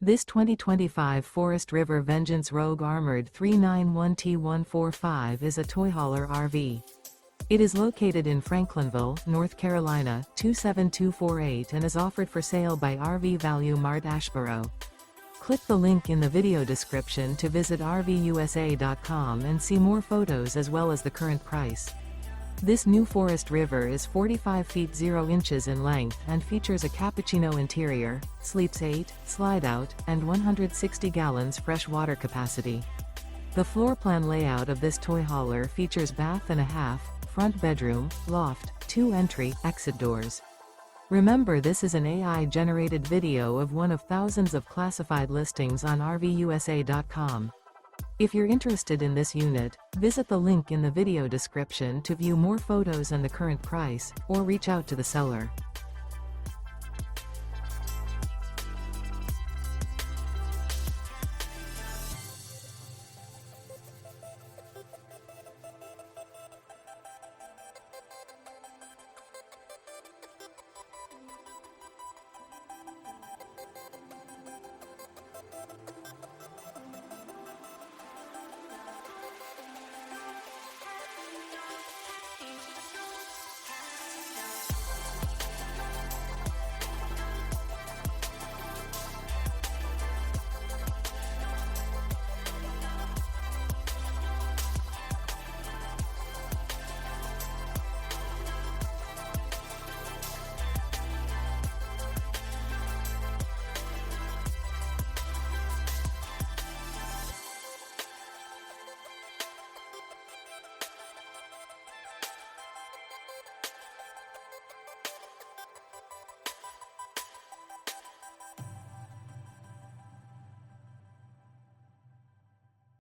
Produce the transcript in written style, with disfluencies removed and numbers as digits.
This 2025 Forest River Vengeance Rogue Armored 391T145 is a toy hauler RV. It is located in Franklinville, North Carolina, 27248 and is offered for sale by RV Value Mart Asheboro. Click the link in the video description to visit RVUSA.com and see more photos as well as the current price. This new Forest River is 45 feet 0 inches in length and features a Cappucino interior, sleeps 8, Slideout, and 160 gallons fresh water capacity. The floor plan layout of this toy hauler features bath and a half, front bedroom, loft, 2 entry/exit doors. Remember, this is an AI-generated video of one of thousands of classified listings on RVUSA.com. If you're interested in this unit, visit the link in the video description to view more photos and the current price, or reach out to the seller.